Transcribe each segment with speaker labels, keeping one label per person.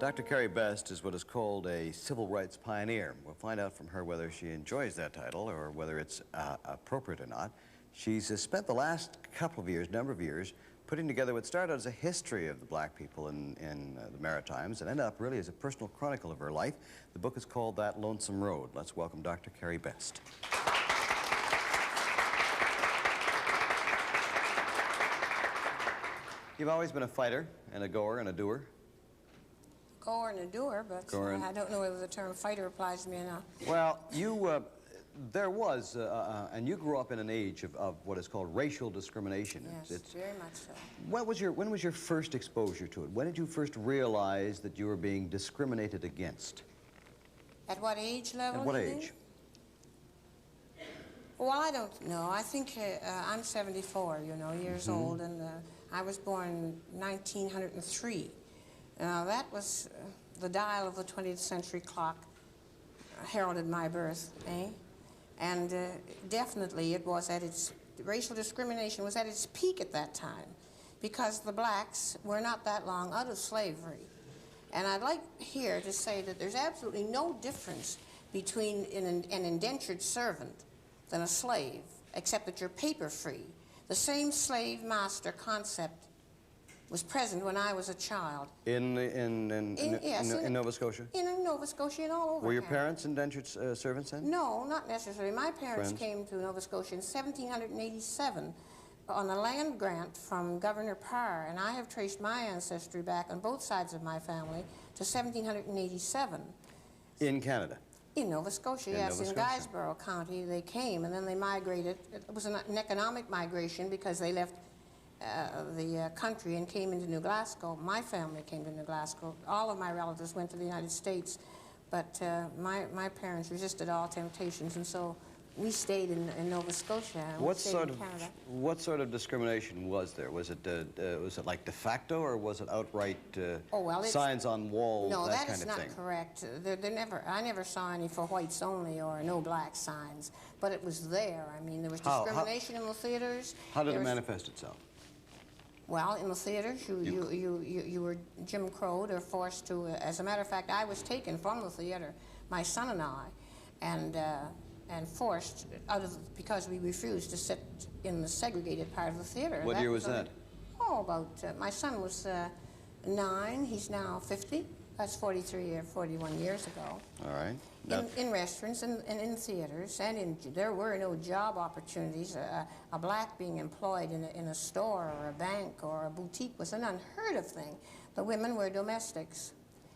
Speaker 1: Dr. Carrie Best is what is called a civil rights pioneer. We'll find out from her whether she enjoys that title or whether it's appropriate or not. She's spent the last number of years, putting together what started as a history of the black people in the Maritimes and ended up really as a personal chronicle of her life. The book is called That Lonesome Road. Let's welcome Dr. Carrie Best. You've always been a fighter and a goer and a doer.
Speaker 2: Goer and a doer, but I don't know whether the term fighter applies to me or not.
Speaker 1: Well, there was, and you grew up in an age of what is called racial discrimination.
Speaker 2: Yes, it's very much so.
Speaker 1: When was your first exposure to it? When did you first realize that you were being discriminated against?
Speaker 2: At what age level?
Speaker 1: At what age?
Speaker 2: Well, I don't know. I think I'm 74, years old, and I was born in 1903. Now, that was the dial of the 20th century clock heralded my birth, eh? And definitely it was racial discrimination was at its peak at that time because the blacks were not that long out of slavery. And I'd like here to say that there's absolutely no difference between an indentured servant than a slave, except that you're paper-free. The same slave master concept was present when I was a child.
Speaker 1: In Nova Scotia?
Speaker 2: In Nova Scotia and all over
Speaker 1: Were your
Speaker 2: Canada.
Speaker 1: Parents indentured servants then?
Speaker 2: No, not necessarily. My parents came to Nova Scotia in 1787 on a land grant from Governor Parr, and I have traced my ancestry back on both sides of my family to 1787.
Speaker 1: In Canada?
Speaker 2: In Nova Scotia, yes. In Guysborough County, they came, and then they migrated. It was an economic migration because they left the country and came into New Glasgow. My family came to New Glasgow. All of my relatives went to the United States, but my parents resisted all temptations, and so we stayed in Nova Scotia. And
Speaker 1: what sort of discrimination was there? Was it like de facto, or was it outright signs on walls?
Speaker 2: No,
Speaker 1: that
Speaker 2: is not correct. I never saw any for whites only or no black signs, but it was there. I mean, there was discrimination in the theaters.
Speaker 1: How did it manifest itself?
Speaker 2: Well, in the theaters, you were Jim Crowed or forced to. As a matter of fact, I was taken from the theater, my son and I, and forced because we refused to sit in the segregated part of the theater.
Speaker 1: What year was that?
Speaker 2: Oh, about my son was 9. He's now 50. That's 43 or 41 years ago.
Speaker 1: All right.
Speaker 2: In restaurants and in theaters, and there were no job opportunities. A black being employed in a store or a bank or a boutique was an unheard of thing. The women were domestics.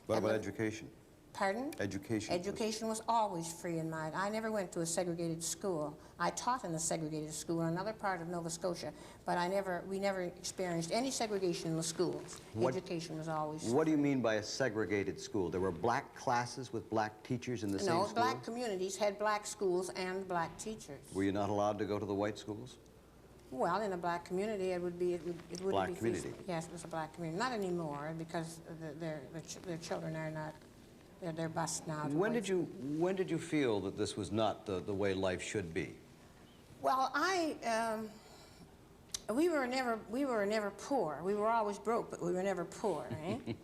Speaker 1: What about education?
Speaker 2: Pardon?
Speaker 1: Education.
Speaker 2: Education was always free in mine. I never went to a segregated school. I taught in a segregated school in another part of Nova Scotia, but we never experienced any segregation in the schools. Education was always free.
Speaker 1: What do you mean by a segregated school? There were black classes with black teachers in the same school?
Speaker 2: No, black communities had black schools and black teachers.
Speaker 1: Were you not allowed to go to the white schools?
Speaker 2: Well, in a black community, it wouldn't be
Speaker 1: black community.
Speaker 2: Feasible. Yes, it was a black community. Not anymore, because their children are not. They're bused now.
Speaker 1: When did you feel that this was not the way life should be?
Speaker 2: Well, we were never poor. We were always broke, but we were never poor, eh?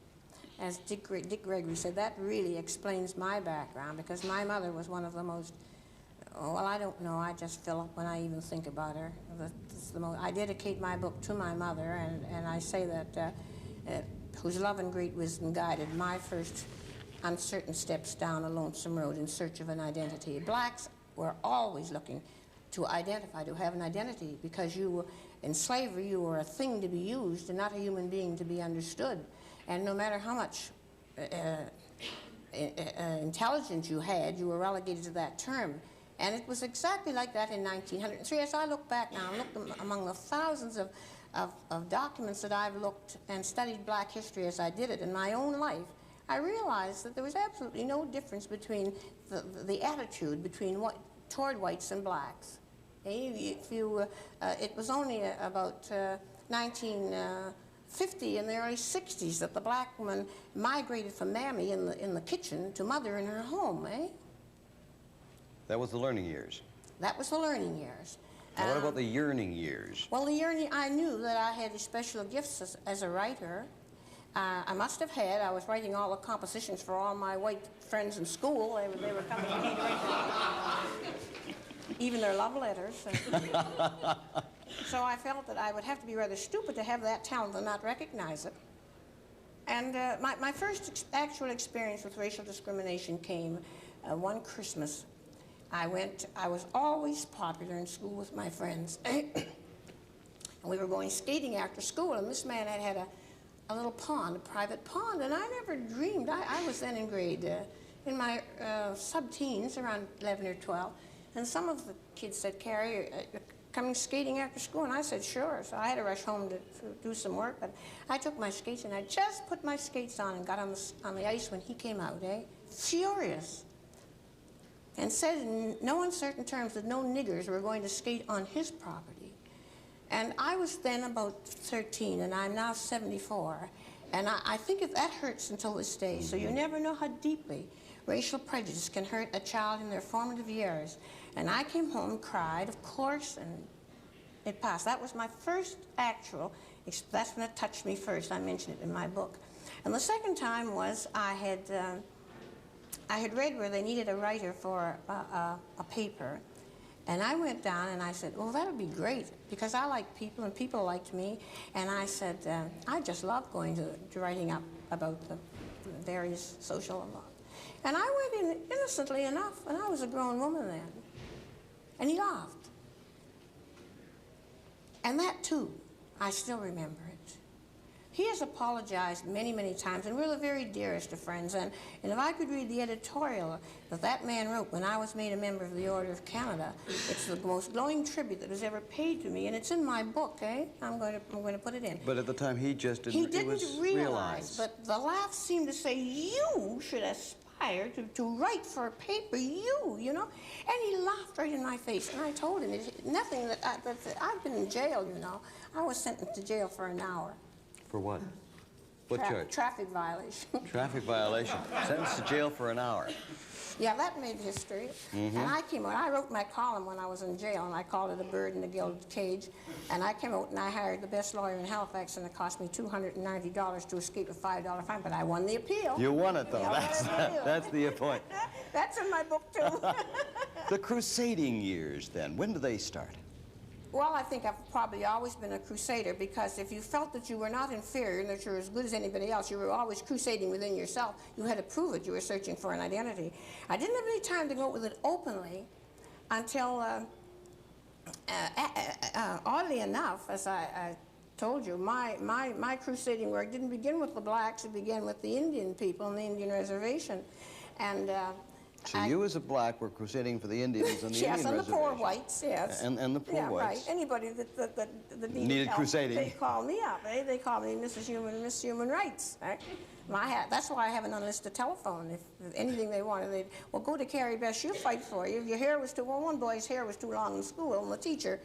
Speaker 2: As Dick Gregory said, that really explains my background, because my mother was one of the most. Well, I don't know. I just fill up when I even think about her. I dedicate my book to my mother, and I say that whose love and great wisdom guided my first uncertain steps down a lonesome road in search of an identity. Blacks were always looking to identify, to have an identity, because in slavery, you were a thing to be used and not a human being to be understood. And no matter how much intelligence you had, you were relegated to that term. And it was exactly like that in 1903. As I look back now and look among the thousands of documents that I've looked and studied black history as I did it in my own life, I realized that there was absolutely no difference between the attitude toward whites and blacks. It was only about 1950 in the early 60s that the black woman migrated from mammy in the kitchen to mother in her home, eh?
Speaker 1: That was the learning years.
Speaker 2: That was the learning years.
Speaker 1: Now, what about the yearning years?
Speaker 2: Well, the yearning, I knew that I had special gifts as a writer. I must have had. I was writing all the compositions for all my white friends in school. They were coming to me to write even their love letters. So I felt that I would have to be rather stupid to have that talent and not recognize it. And my first actual experience with racial discrimination came one Christmas. I was always popular in school with my friends. And we were going skating after school, and this man had a little pond, a private pond, and I never dreamed. I was then in grade, in my sub-teens, around 11 or 12, and some of the kids said, Carrie, you're coming skating after school? And I said, sure. So I had to rush home to do some work, but I took my skates, and I just put my skates on and got on the ice when he came out, furious, and said in no uncertain terms that no niggers were going to skate on his property. And I was then about 13, and I'm now 74. And I think that hurts until this day. So you never know how deeply racial prejudice can hurt a child in their formative years. And I came home, cried, of course, and it passed. That was my first actual, that's when it touched me first. I mentioned it in my book. And the second time was I had read where they needed a writer for a paper. And I went down and I said, well, that would be great, because I like people and people liked me. And I said, I just love going to writing up about the various social laws. And I went in innocently enough, and I was a grown woman then. And he laughed. And that, too, I still remember it. He has apologized many, many times, and we're the very dearest of friends. And if I could read the editorial that man wrote when I was made a member of the Order of Canada, it's the most glowing tribute that was ever paid to me, and it's in my book, I'm going to put it in.
Speaker 1: But at the time, he just didn't,
Speaker 2: he didn't realize, but the laugh seemed to say, you should aspire to write for a paper, you know? And he laughed right in my face, and I told him, nothing I've been in jail, you know. I was sentenced to jail for an hour.
Speaker 1: For what? What charge?
Speaker 2: Traffic violation.
Speaker 1: Traffic violation. Sentenced to jail for an hour.
Speaker 2: Yeah, that made history. And I came out. I wrote my column when I was in jail, and I called it A Bird in the Gilded Cage. And I came out and I hired the best lawyer in Halifax, and it cost me $290 to escape a $5 fine. But I won the appeal.
Speaker 1: You won it, though. Yeah, that's the point.
Speaker 2: That's in my book, too.
Speaker 1: The Crusading years, then. When do they start?
Speaker 2: Well, I think I've probably always been a crusader, because if you felt that you were not inferior and that you were as good as anybody else, you were always crusading within yourself. You had to prove it. You were searching for an identity. I didn't have any time to go with it openly until, oddly enough, as I told you, my crusading work didn't begin with the blacks. It began with the Indian people and the Indian reservation. And
Speaker 1: so you as a black were crusading for the Indians and the
Speaker 2: yes,
Speaker 1: Indian
Speaker 2: and the poor whites, yes.
Speaker 1: And the poor whites.
Speaker 2: Right. Anybody that
Speaker 1: needed
Speaker 2: help,
Speaker 1: crusading.
Speaker 2: They called me up, They called me Mrs. Human, Miss Human Rights, That's why I have an unlisted telephone. If anything they wanted, they'd, well, go to Carrie Best, she'll fight for you. If your hair was too, well, one boy's hair was too long in school, and the teacher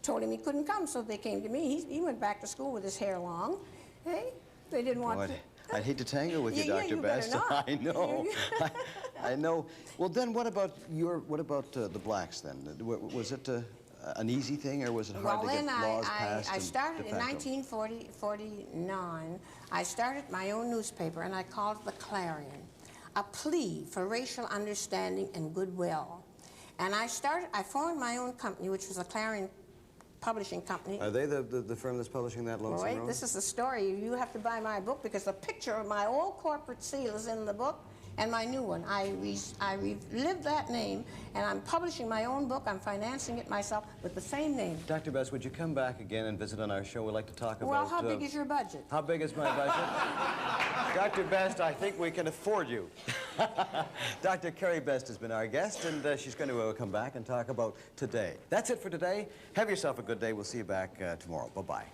Speaker 2: told him he couldn't come, so they came to me. He went back to school with his hair long, They didn't want to.
Speaker 1: I'd hate to tangle with you, Dr.
Speaker 2: You
Speaker 1: Best.
Speaker 2: not.
Speaker 1: I know. I know. Well, then, what about the blacks? Then was it an easy thing, or was it hard to get laws passed?
Speaker 2: I started in 1949. I started my own newspaper, and I called it the Clarion, a plea for racial understanding and goodwill. And I formed my own company, which was a Clarion publishing company.
Speaker 1: Are they the firm that's publishing that Lonesome
Speaker 2: Wait,
Speaker 1: Rose?
Speaker 2: this is the story. You have to buy my book, because the picture of my old corporate seal is in the book, and my new one. I relived that name, and I'm publishing my own book. I'm financing it myself with the same name.
Speaker 1: Dr. Best, would you come back again and visit on our show? We'd like to talk about...
Speaker 2: Well, how big is your budget?
Speaker 1: How big is my budget? Dr. Best, I think we can afford you. Dr. Carrie Best has been our guest, and she's going to come back and talk about today. That's it for today. Have yourself a good day. We'll see you back tomorrow. Bye-bye.